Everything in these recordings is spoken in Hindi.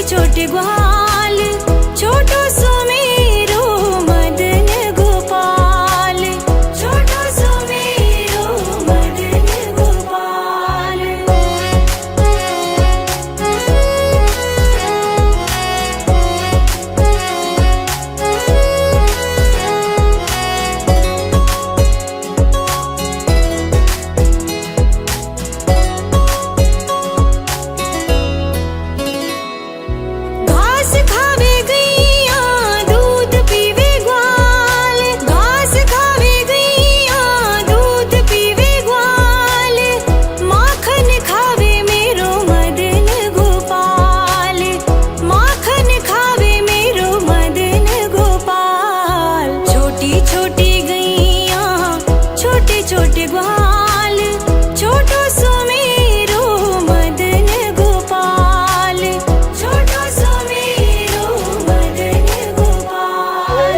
छोटे ग्वाल, छोटो सुमेरो मदन गोपाल, छोटो सुमेरो मदन गोपाल। घास खावे गैया दूध पीवे ग्वाल, घास खावे गैया दूध पीवे ग्वाल, माखन खावे मेरो मदन गोपाल, माखन खावे मेरो मदन गोपाल। छोटी छोटी गैया छोटे छोटे ग्वाल, छोटो सुमेरो मदन गोपाल, छोटो सुमेरो मदन गोपाल।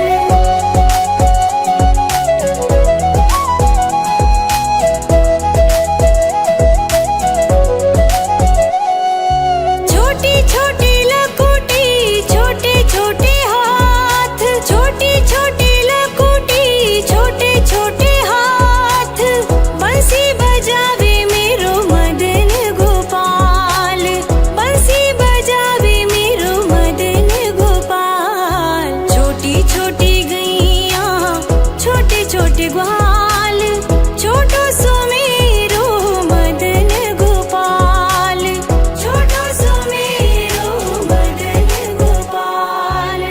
छोटी छोटी लकुटी छोटे छोटे हाथ, छोटी छोटी लकुटी छोटे छोटे हाथ, बंसी बजावे मेरो मदन गोपाल, बंसी बजावे मेरो मदन गोपाल। छोटी छोटी गैया छोटे छोटे ग्वाल, छोटो सुमेरो मदन गोपाल, छोटो सुमेरो मदन गोपाल।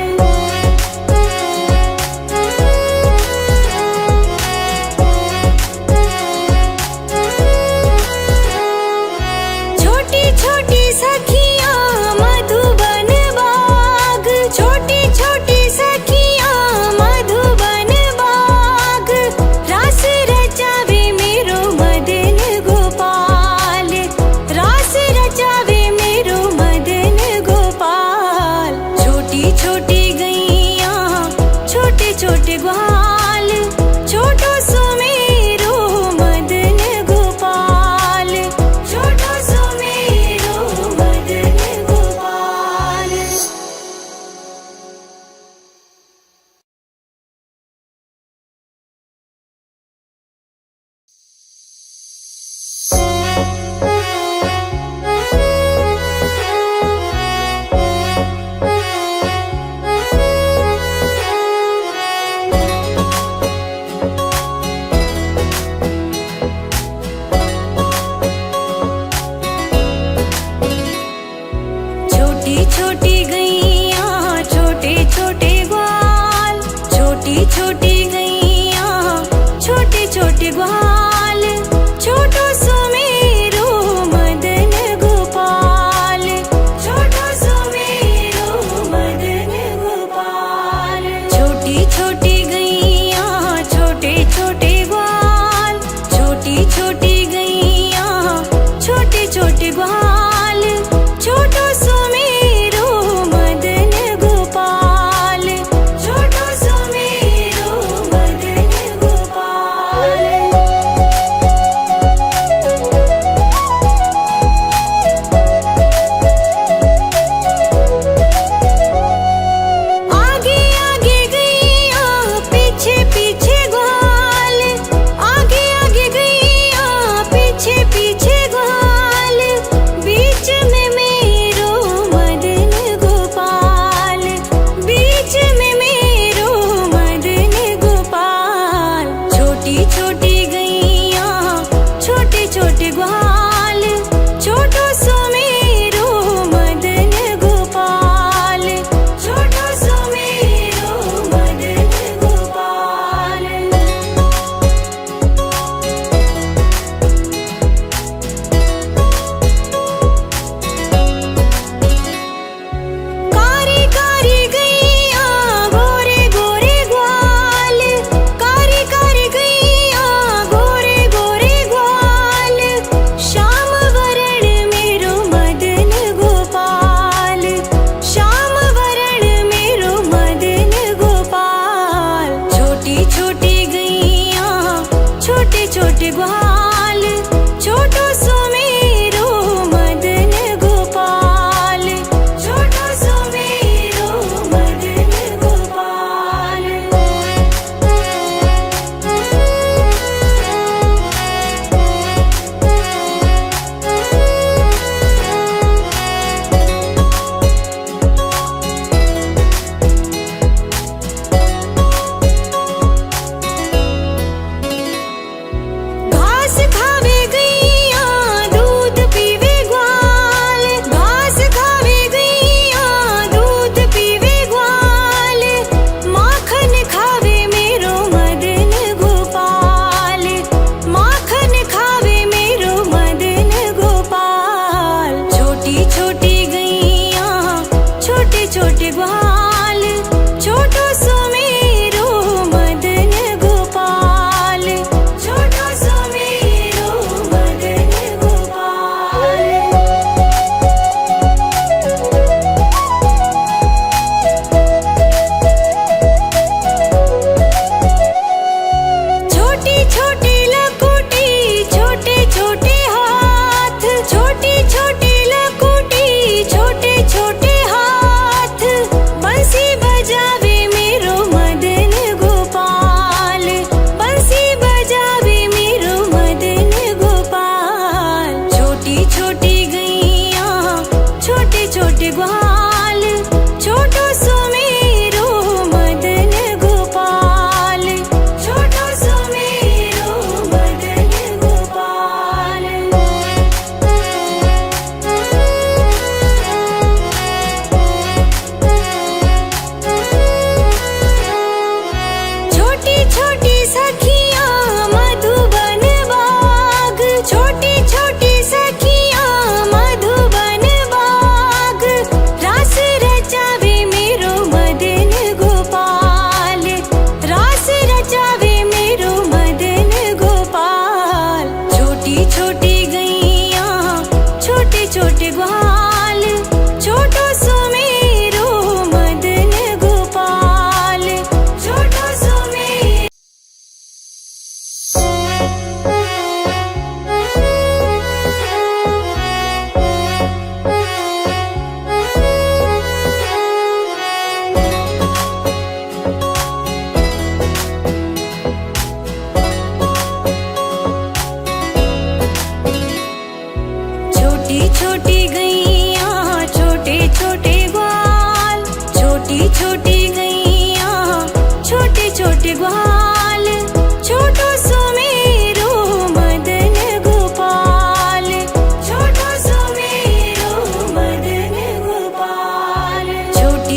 छोटी छोटी सखियां मधुबन बाग, छोटी छोटी सखियां मधुबन बाग, रास रचावे मेरो मदन गोपाल, रास रचावे मेरो मदन गोपाल। छोटी छोटी गैया छोटे छोटे ग्वाल, छोटो सुमेरो मदन गोपाल, छोटो सुमेरो मदन गोपाल। छोटी छोटी गैया छोटे छोटे ग्वाल, छोटी छोटी गैया छोटे छोटे ग्वाल, छोटो सुमेरो मदन गोपाल, छोटो सुमेरो मदन गोपाल। छोटी छोटी गैया छोटे छोटे ग्वाल, छोटी छोटी गैया छोटे छोटे ग्वाल, छोटो सुमेरो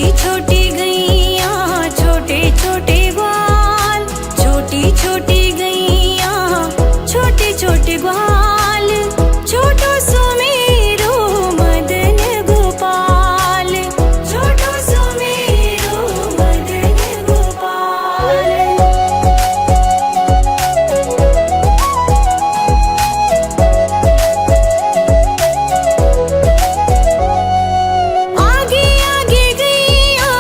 छोटी छोटी गैया छोटे छोटे ग्वाल, छोटी छोटी गैया छोटे छोटे ग्वाल, छोटो सुमेरो मदन गोपाल, छोटो सुमेरो मदन गोपाल। आगे आगे गैया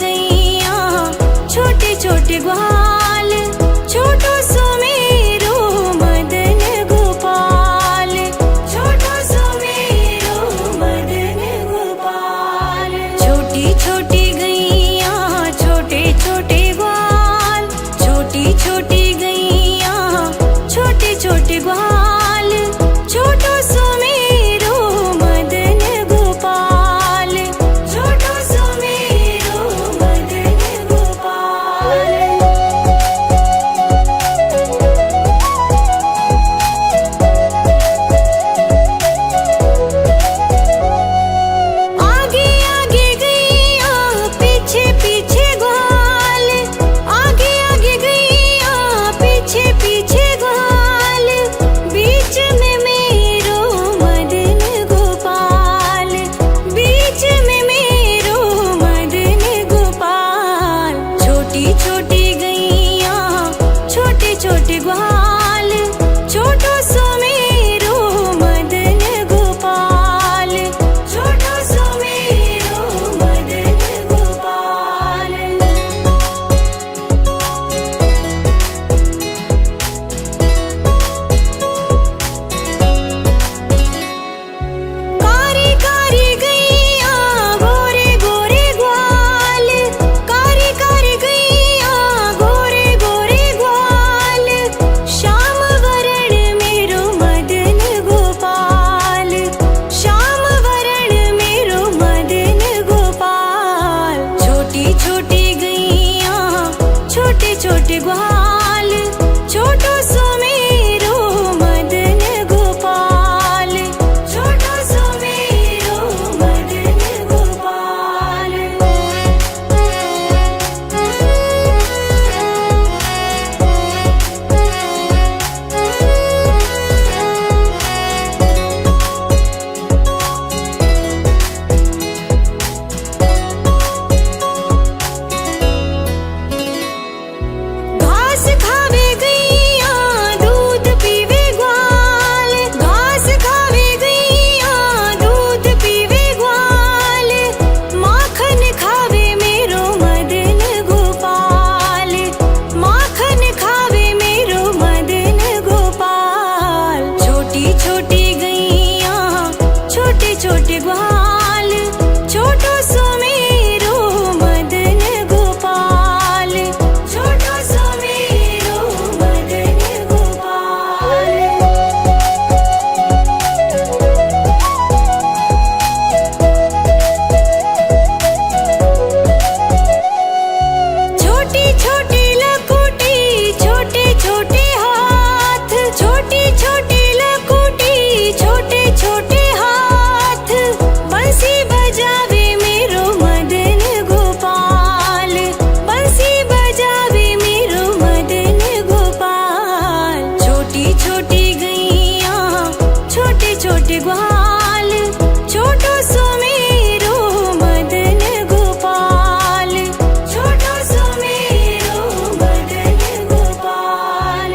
गैया छोटे छोटे ग्वाल, छोटो सुमेरो मदन गोपाल, छोटो सुमेरो मदन गोपाल। छोटी छोटी गैया छोटे छोटे ग्वाल, छोटी छोटी गैया छोटे छोटे ग्वाल, छोटो सुमेरो मदन गोपाल, छोटो सुमेरो मदन गोपाल। आगे आगे गैया पीछे पीछे ग्वाल, आगे आगे गैया पीछे पीछे ग्वाल, बीच में मेरो मदन गोपाल, बीच में मेरो मदन गोपाल। छोटी छोटी गैया छोटे छोटे ग्वाल, छोटो सुमेरो मदन गोपाल, छोटो सुमेरो मदन गोपाल। कारी कारी गैया गोरे गोरे ग्वाल, कारी कारी गैया गोरे गोरे ग्वाल, श्याम वरण मेरो मदन गोपाल, श्याम वरण मेरो मदन गोपाल। छोटी छोटी गैया छोटे छोटे ग्वाल, छोटो सुमेरो मदन गोपाल, छोटो सुमेरो मदन गोपाल। घास खावे गैया दूध पीवे ग्वाल, घास खावे गैया दूध पीवे ग्वाल, माखन खावे मेरो मदन गोपाल, माखन खावे मेरो मदन गोपाल। छोटी छोटी गैया छोटे छोटे ग्वाल, छोटो सुमेरो मदन गोपाल, छोटो सुमेरो मदन गोपाल। छोटी छोटी लकुटी छोटे छोटे हाथ, छोटी छोटी लकुटी छोटे छोटे हाथ, बंसी बजावे मेरो मदन गोपाल, बंसी बजावे मेरो मदन गोपाल। छोटी छोटी गैया छोटे छोटे ग्वाल, छोटो सुमेरो मदन गोपाल, छोटो सुमेरो मदन गोपाल।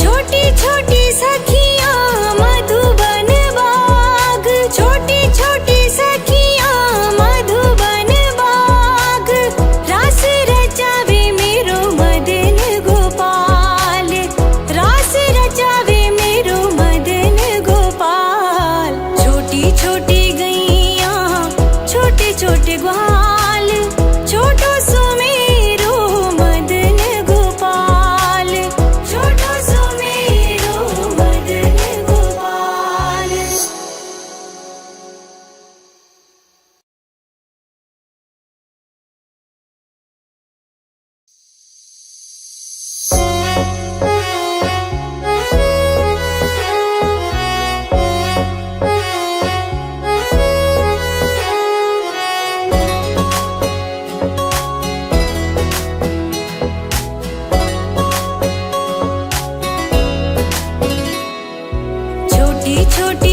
छोटी छोटी सखियां मधुबन बाग, छोटी छोटी सखियां मधुबन बाग, रास रचावे मेरो मदन गोपाल, रास रचावे मेरो मदन गोपाल। छोटी छोटी गैया छोटे छोटे ग्वाल, छोटो सुमेरो मदन गोपाल, छोटो सुमेरो मदन गोपाल। छोटी छोटी